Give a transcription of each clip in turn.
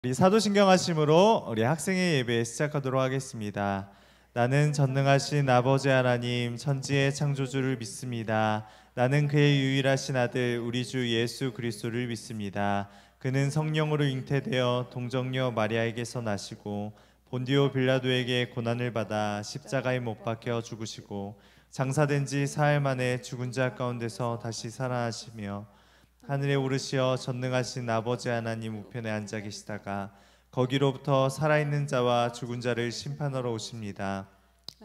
우리 사도신경하심으로 우리 학생의 예배 시작하도록 하겠습니다. 나는 전능하신 아버지 하나님 천지의 창조주를 믿습니다. 나는 그의 유일하신 아들 우리 주 예수 그리스도를 믿습니다. 그는 성령으로 잉태되어 동정녀 마리아에게서 나시고 본디오 빌라도에게 고난을 받아 십자가에 못 박혀 죽으시고 장사된 지 사흘 만에 죽은 자 가운데서 다시 살아나시며 하늘에 오르시어 전능하신 아버지 하나님 우편에 앉아 계시다가 거기로부터 살아있는 자와 죽은 자를 심판하러 오십니다.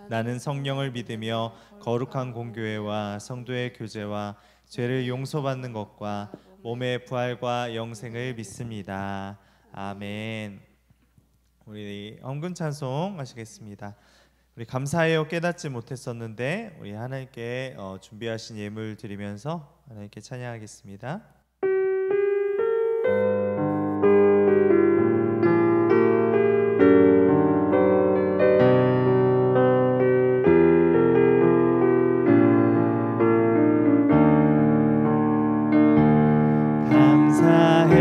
나는 성령을 믿으며 거룩한 공교회와 성도의 교제와 죄를 용서받는 것과 몸의 부활과 영생을 믿습니다. 아멘. 우리 헌금 찬송 하시겠습니다. 우리 감사해요 깨닫지 못했었는데 우리 하나님께 준비하신 예물 드리면서 하나님께 찬양하겠습니다.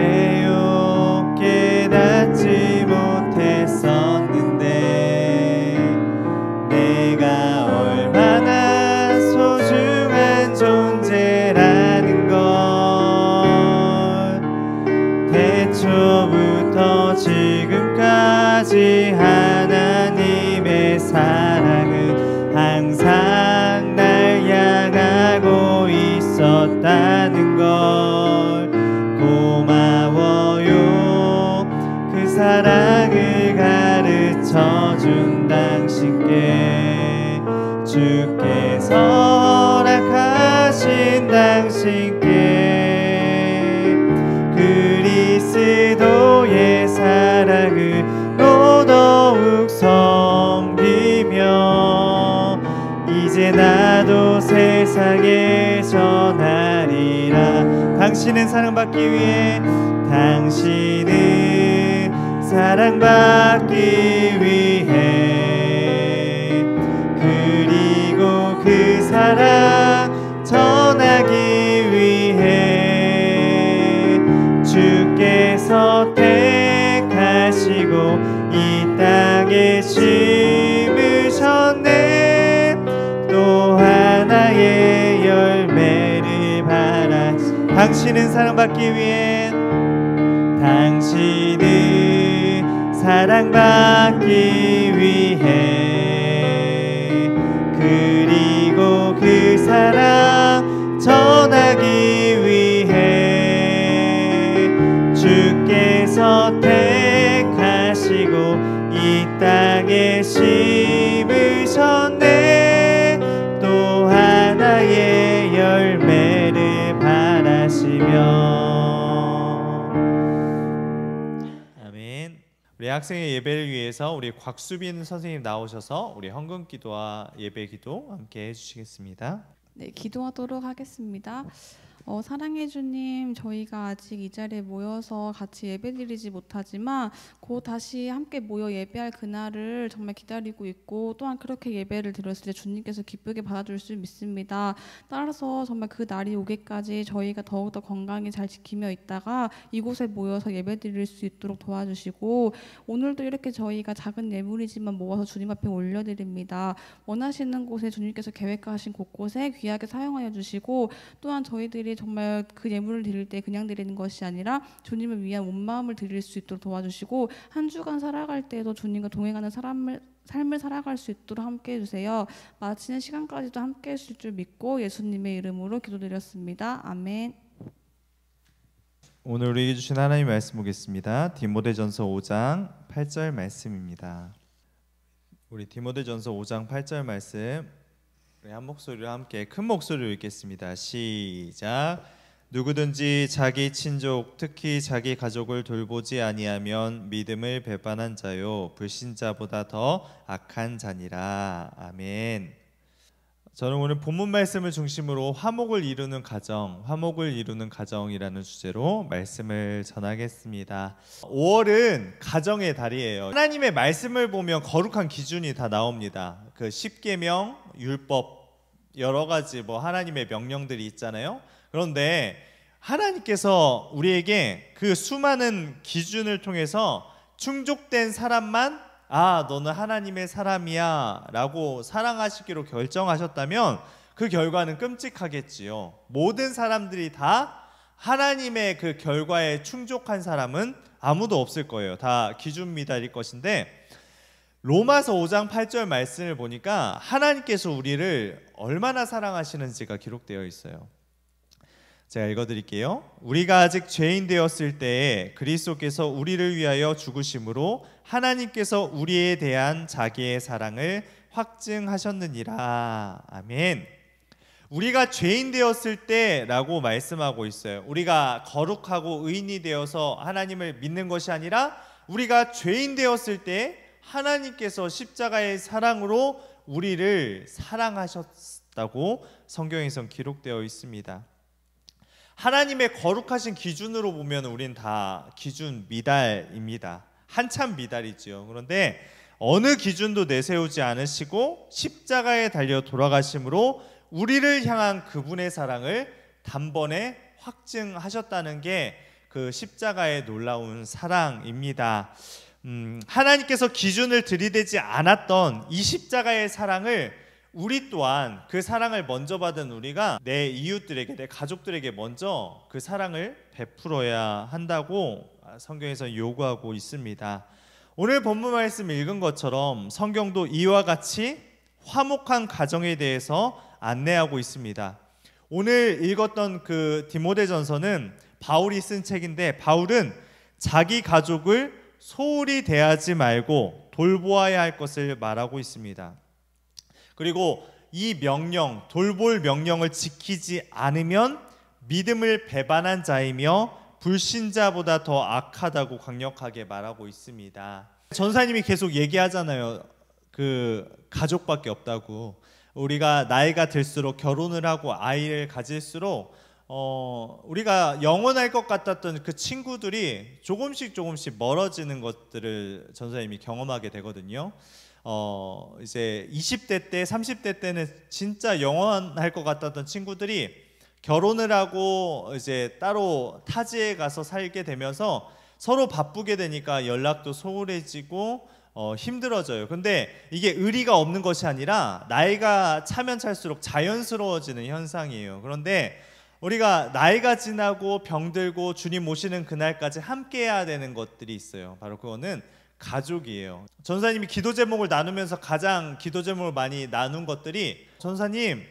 감사해요 깨닫지 못했었는데 내가 얼마나 소중한 존재라는 걸 태초부터 지금까지 하나님의 사랑은 항상 날 향하고 있었다는 걸 고마워요 그 사랑을 가르쳐준 당신께 주께서 허락하신 당신께 그리스도의 사랑으로 더욱 섬기며 이제 나도 세상에 전하리라. 당신은 사랑받기 위해 당신은 사랑받기 위해 그리고 그 사랑 전하기 위해 주께서 택하시고 이 땅에 심으셨네. 또 하나의 열매를 바라. 당신은 사랑받기 위해 당신은 사랑받기 위해 그리고 그 사랑 전하기 위해 주께서 택하시고 이 땅에 심으셨네. 또 하나의 열매를 바라시며. 아멘. 우리 학생의 예배를 위해서 우리 곽수빈 선생님 나오셔서 우리 헌금 기도와 예배 기도 함께 해주시겠습니다. 네, 기도하도록 하겠습니다. 사랑해 주님, 저희가 아직 이 자리에 모여서 같이 예배드리지 못하지만 곧 다시 함께 모여 예배할 그날을 정말 기다리고 있고 또한 그렇게 예배를 드렸을 때 주님께서 기쁘게 받아줄 수 믿습니다. 따라서 정말 그 날이 오기까지 저희가 더욱더 건강히 잘 지키며 있다가 이곳에 모여서 예배드릴 수 있도록 도와주시고 오늘도 이렇게 저희가 작은 예물이지만 모아서 주님 앞에 올려드립니다. 원하시는 곳에 주님께서 계획하신 곳곳에 귀하게 사용하여 주시고 또한 저희들이 정말 그 예물을 드릴 때 그냥 드리는 것이 아니라 주님을 위한 온 마음을 드릴 수 있도록 도와주시고 한 주간 살아갈 때도 주님과 동행하는 삶을 살아갈 수 있도록 함께 해주세요. 마치는 시간까지도 함께 해주실 줄 믿고 예수님의 이름으로 기도드렸습니다. 아멘. 오늘 우리에게 주신 하나님의 말씀 보겠습니다. 디모데전서 5장 8절 말씀입니다. 우리 디모데전서 5장 8절 말씀 한 목소리로 함께 큰 목소리로 읽겠습니다. 시작. 누구든지 자기 친족 특히 자기 가족을 돌보지 아니하면 믿음을 배반한 자요 불신자보다 더 악한 자니라. 아멘. 저는 오늘 본문 말씀을 중심으로 화목을 이루는 가정이라는 주제로 말씀을 전하겠습니다. 5월은 가정의 달이에요. 하나님의 말씀을 보면 거룩한 기준이 다 나옵니다. 그 십계명, 율법, 여러 가지 하나님의 명령들이 있잖아요. 그런데 하나님께서 우리에게 그 수많은 기준을 통해서 충족된 사람만 너는 하나님의 사람이야 라고 사랑하시기로 결정하셨다면 그 결과는 끔찍하겠지요. 모든 사람들이 다 하나님의 그 결과에 충족한 사람은 아무도 없을 거예요. 다 기준 미달일 것인데, 로마서 5장 8절 말씀을 보니까 하나님께서 우리를 얼마나 사랑하시는지가 기록되어 있어요. 제가 읽어드릴게요. 우리가 아직 죄인 되었을 때에 그리스도께서 우리를 위하여 죽으심으로 하나님께서 우리에 대한 자기의 사랑을 확증하셨느니라. 아멘. 우리가 죄인 되었을 때라고 말씀하고 있어요. 우리가 거룩하고 의인이 되어서 하나님을 믿는 것이 아니라 우리가 죄인 되었을 때 하나님께서 십자가의 사랑으로 우리를 사랑하셨다고 성경에선 기록되어 있습니다. 하나님의 거룩하신 기준으로 보면 우린 다 기준 미달입니다. 한참 미달이지요. 그런데 어느 기준도 내세우지 않으시고 십자가에 달려 돌아가심으로 우리를 향한 그분의 사랑을 단번에 확증하셨다는 게 그 십자가의 놀라운 사랑입니다. 하나님께서 기준을 들이대지 않았던 이 십자가의 사랑을 우리 또한 그 사랑을 먼저 받은 우리가 내 이웃들에게, 내 가족들에게 먼저 그 사랑을 베풀어야 한다고 성경에서 요구하고 있습니다. 오늘 본문 말씀 읽은 것처럼 성경도 이와 같이 화목한 가정에 대해서 안내하고 있습니다. 오늘 읽었던 그 디모데전서는 바울이 쓴 책인데, 바울은 자기 가족을 소홀히 대하지 말고 돌보아야 할 것을 말하고 있습니다. 그리고 이 명령, 돌볼 명령을 지키지 않으면 믿음을 배반한 자이며 불신자보다 더 악하다고 강력하게 말하고 있습니다. 전사님이 계속 얘기하잖아요. 그 가족밖에 없다고. 우리가 나이가 들수록 결혼을 하고 아이를 가질수록 우리가 영원할 것 같았던 그 친구들이 조금씩 멀어지는 것들을 전사님이 경험하게 되거든요. 이제 20대 때, 30대 때는 진짜 영원할 것 같았던 친구들이 결혼을 하고 이제 따로 타지에 가서 살게 되면서 서로 바쁘게 되니까 연락도 소홀해지고 힘들어져요. 근데 이게 의리가 없는 것이 아니라 나이가 차면 찰수록 자연스러워지는 현상이에요. 그런데 우리가 나이가 지나고 병들고 주님 오시는 그날까지 함께 해야 되는 것들이 있어요. 바로 그거는 가족이에요. 전사님이 기도 제목을 나누면서 가장 기도 제목을 많이 나눈 것들이, 전사님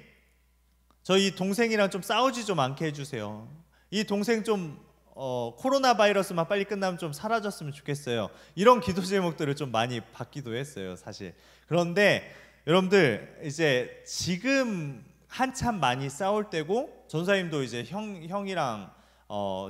저희 동생이랑 좀 싸우지 좀 않게 해주세요. 이 동생 좀 코로나 바이러스만 빨리 끝나면 좀 사라졌으면 좋겠어요. 이런 기도 제목들을 좀 많이 받기도 했어요, 사실. 그런데 여러분들, 이제 지금 한참 많이 싸울 때고, 전사님도 이제 형이랑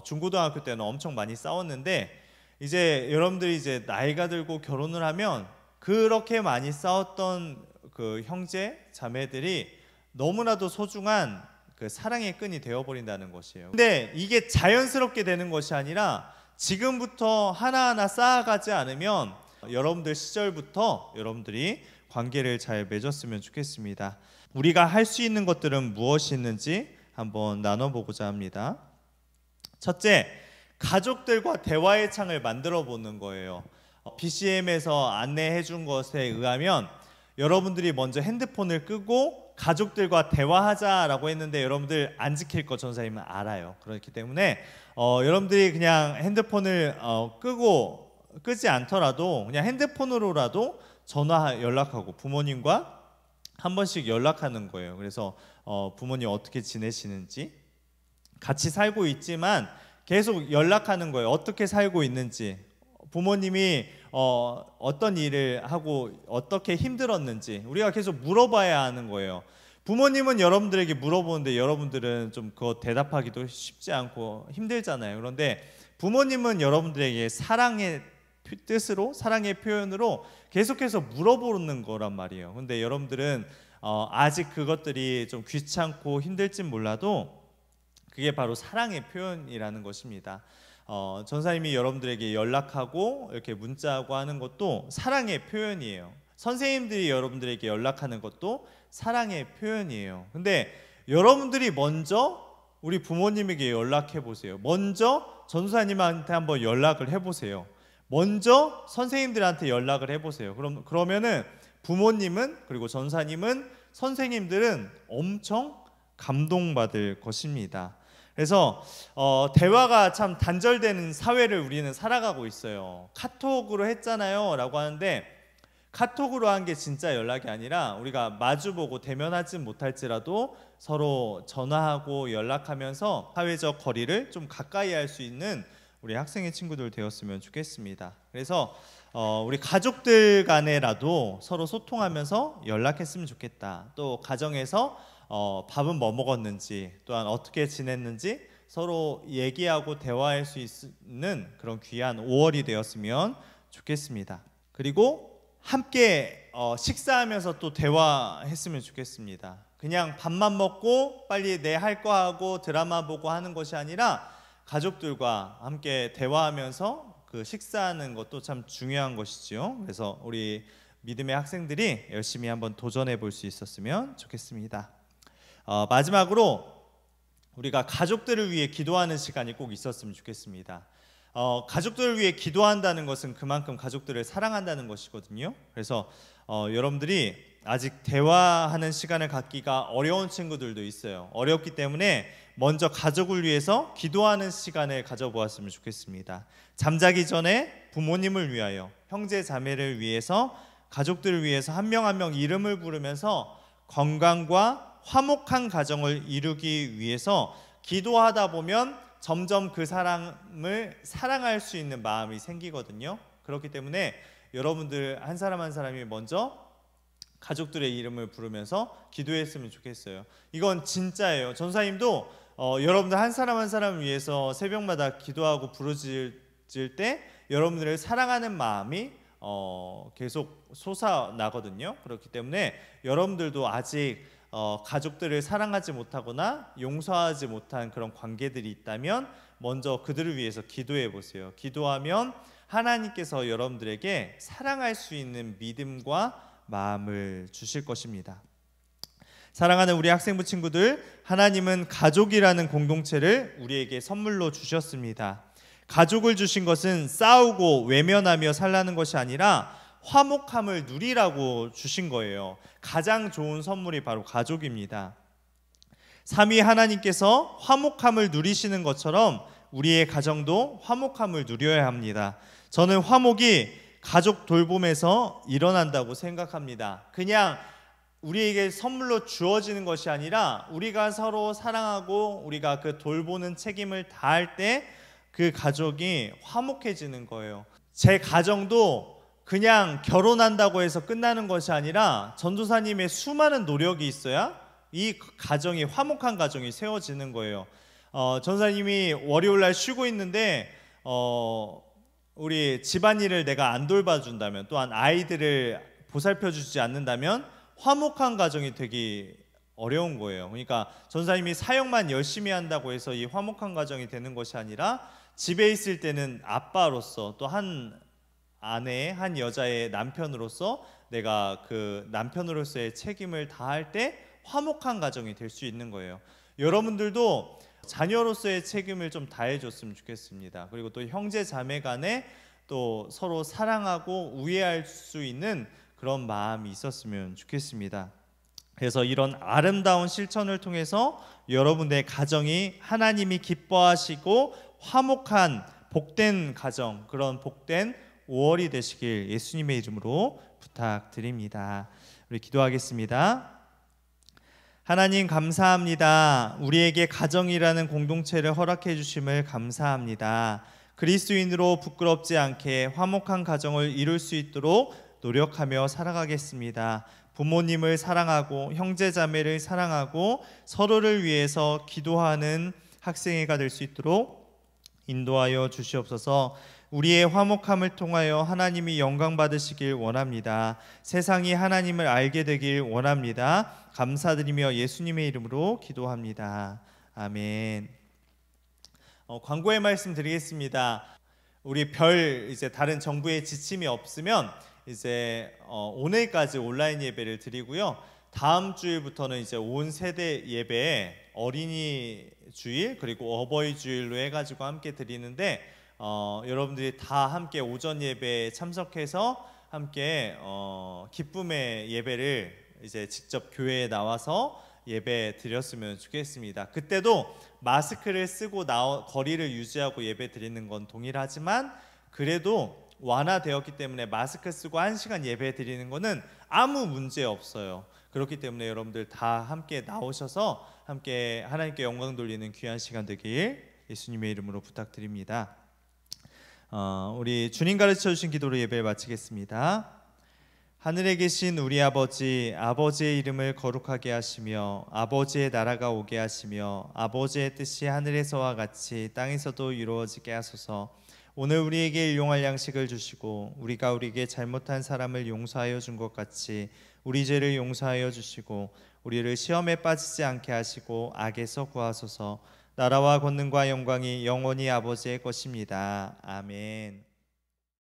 중고등학교 때는 엄청 많이 싸웠는데, 이제 여러분들이 이제 나이가 들고 결혼을 하면 그렇게 많이 싸웠던 그 형제 자매들이 너무나도 소중한 그 사랑의 끈이 되어버린다는 것이에요. 근데 이게 자연스럽게 되는 것이 아니라 지금부터 하나하나 쌓아가지 않으면 여러분들 시절부터 여러분들이 관계를 잘 맺었으면 좋겠습니다. 우리가 할 수 있는 것들은 무엇이 있는지 한번 나눠보고자 합니다. 첫째, 가족들과 대화의 창을 만들어 보는 거예요. BCM에서 안내해 준 것에 의하면 여러분들이 먼저 핸드폰을 끄고 가족들과 대화하자라고 했는데, 여러분들 안 지킬 거 전사님은 알아요. 그렇기 때문에 여러분들이 그냥 핸드폰을 끄지 않더라도 그냥 핸드폰으로라도 전화 연락하고 부모님과 한 번씩 연락하는 거예요. 그래서 부모님 어떻게 지내시는지, 같이 살고 있지만 계속 연락하는 거예요. 어떻게 살고 있는지, 부모님이 어떤 일을 하고 어떻게 힘들었는지 우리가 계속 물어봐야 하는 거예요. 부모님은 여러분들에게 물어보는데 여러분들은 좀 그거 대답하기도 쉽지 않고 힘들잖아요. 그런데 부모님은 여러분들에게 사랑의 뜻으로, 사랑의 표현으로 계속해서 물어보는 거란 말이에요. 근데 여러분들은 아직 그것들이 좀 귀찮고 힘들진 몰라도 그게 바로 사랑의 표현이라는 것입니다. 전사님이 여러분들에게 연락하고 이렇게 문자하고 하는 것도 사랑의 표현이에요. 선생님들이 여러분들에게 연락하는 것도 사랑의 표현이에요. 근데 여러분들이 먼저 우리 부모님에게 연락해 보세요. 먼저 전도사님한테 한번 연락을 해 보세요. 먼저 선생님들한테 연락을 해 보세요. 그러면은 부모님은, 그리고 전사님은, 선생님들은 엄청 감동받을 것입니다. 그래서 대화가 참 단절되는 사회를 우리는 살아가고 있어요. 카톡으로 했잖아요 라고 하는데, 카톡으로 한 게 진짜 연락이 아니라 우리가 마주보고 대면하지 못할지라도 서로 전화하고 연락하면서 사회적 거리를 좀 가까이 할 수 있는 우리 학생의 친구들 되었으면 좋겠습니다. 그래서 우리 가족들 간에라도 서로 소통하면서 연락했으면 좋겠다. 또 가정에서 밥은 뭐 먹었는지, 또한 어떻게 지냈는지 서로 얘기하고 대화할 수 있는 그런 귀한 5월이 되었으면 좋겠습니다. 그리고 함께 식사하면서 또 대화했으면 좋겠습니다. 그냥 밥만 먹고 빨리 내 할 거 하고 드라마 보고 하는 것이 아니라 가족들과 함께 대화하면서 그 식사하는 것도 참 중요한 것이지요. 그래서 우리 믿음의 학생들이 열심히 한번 도전해 볼 수 있었으면 좋겠습니다. 마지막으로 우리가 가족들을 위해 기도하는 시간이 꼭 있었으면 좋겠습니다. 가족들을 위해 기도한다는 것은 그만큼 가족들을 사랑한다는 것이거든요. 그래서 여러분들이 아직 대화하는 시간을 갖기가 어려운 친구들도 있어요. 어렵기 때문에 먼저 가족을 위해서 기도하는 시간을 가져보았으면 좋겠습니다. 잠자기 전에 부모님을 위하여, 형제 자매를 위해서, 가족들을 위해서 한 명 한 명 이름을 부르면서 건강과 화목한 가정을 이루기 위해서 기도하다 보면 점점 그 사람을 사랑할 수 있는 마음이 생기거든요. 그렇기 때문에 여러분들 한 사람 한 사람이 먼저 가족들의 이름을 부르면서 기도했으면 좋겠어요. 이건 진짜예요. 전사님도 여러분들 한 사람 한 사람을 위해서 새벽마다 기도하고 부르짖을 때 여러분들을 사랑하는 마음이 계속 솟아나거든요. 그렇기 때문에 여러분들도 아직 가족들을 사랑하지 못하거나 용서하지 못한 그런 관계들이 있다면 먼저 그들을 위해서 기도해 보세요. 기도하면 하나님께서 여러분들에게 사랑할 수 있는 믿음과 마음을 주실 것입니다. 사랑하는 우리 학생부 친구들, 하나님은 가족이라는 공동체를 우리에게 선물로 주셨습니다. 가족을 주신 것은 싸우고 외면하며 살라는 것이 아니라 화목함을 누리라고 주신 거예요. 가장 좋은 선물이 바로 가족입니다. 삼위 하나님께서 화목함을 누리시는 것처럼 우리의 가정도 화목함을 누려야 합니다. 저는 화목이 가족 돌봄에서 일어난다고 생각합니다. 그냥 우리에게 선물로 주어지는 것이 아니라 우리가 서로 사랑하고 우리가 그 돌보는 책임을 다할 때 그 가족이 화목해지는 거예요. 제 가정도 그냥 결혼한다고 해서 끝나는 것이 아니라 전도사님의 수많은 노력이 있어야 이 가정이, 화목한 가정이 세워지는 거예요. 전도사님이 월요일날 쉬고 있는데 우리 집안일을 내가 안 돌봐준다면, 또한 아이들을 보살펴주지 않는다면 화목한 가정이 되기 어려운 거예요. 그러니까 전도사님이 사역만 열심히 한다고 해서 이 화목한 가정이 되는 것이 아니라 집에 있을 때는 아빠로서, 또 한 아내, 한 여자의 남편으로서 내가 그 남편으로서의 책임을 다할 때 화목한 가정이 될 수 있는 거예요. 여러분들도 자녀로서의 책임을 좀 다해줬으면 좋겠습니다. 그리고 또 형제 자매 간에 또 서로 사랑하고 우애할 수 있는 그런 마음이 있었으면 좋겠습니다. 그래서 이런 아름다운 실천을 통해서 여러분의 가정이 하나님이 기뻐하시고 화목한 복된 가정, 그런 복된 5월이 되시길 예수님의 이름으로 부탁드립니다. 우리 기도하겠습니다. 하나님 감사합니다. 우리에게 가정이라는 공동체를 허락해 주심을 감사합니다. 그리스도인으로 부끄럽지 않게 화목한 가정을 이룰 수 있도록 노력하며 살아가겠습니다. 부모님을 사랑하고 형제 자매를 사랑하고 서로를 위해서 기도하는 학생회가 될 수 있도록 인도하여 주시옵소서. 우리의 화목함을 통하여 하나님이 영광 받으시길 원합니다. 세상이 하나님을 알게 되길 원합니다. 감사드리며 예수님의 이름으로 기도합니다. 아멘. 광고의 말씀 드리겠습니다. 우리 이제 다른 정부의 지침이 없으면 이제 오늘까지 온라인 예배를 드리고요. 다음 주일부터는 이제 온 세대 예배에 어린이 주일 그리고 어버이 주일로 해가지고 함께 드리는데 여러분들이 다 함께 오전 예배에 참석해서 함께 기쁨의 예배를 이제 직접 교회에 나와서 예배 드렸으면 좋겠습니다. 그때도 마스크를 쓰고 거리를 유지하고 예배 드리는 건 동일하지만 그래도 완화되었기 때문에 마스크 쓰고 1시간 예배 드리는 거는 아무 문제 없어요. 그렇기 때문에 여러분들 다 함께 나오셔서 함께 하나님께 영광 돌리는 귀한 시간 되길 예수님의 이름으로 부탁드립니다. 우리 주님 가르쳐 주신 기도로 예배를 마치겠습니다. 하늘에 계신 우리 아버지, 아버지의 이름을 거룩하게 하시며 아버지의 나라가 오게 하시며 아버지의 뜻이 하늘에서와 같이 땅에서도 이루어지게 하소서. 오늘 우리에게 일용할 양식을 주시고 우리가 우리에게 잘못한 사람을 용서하여 준 것 같이 우리 죄를 용서하여 주시고 우리를 시험에 빠지지 않게 하시고 악에서 구하소서. 나라와 권능과 영광이 영원히 아버지의 것입니다. 아멘.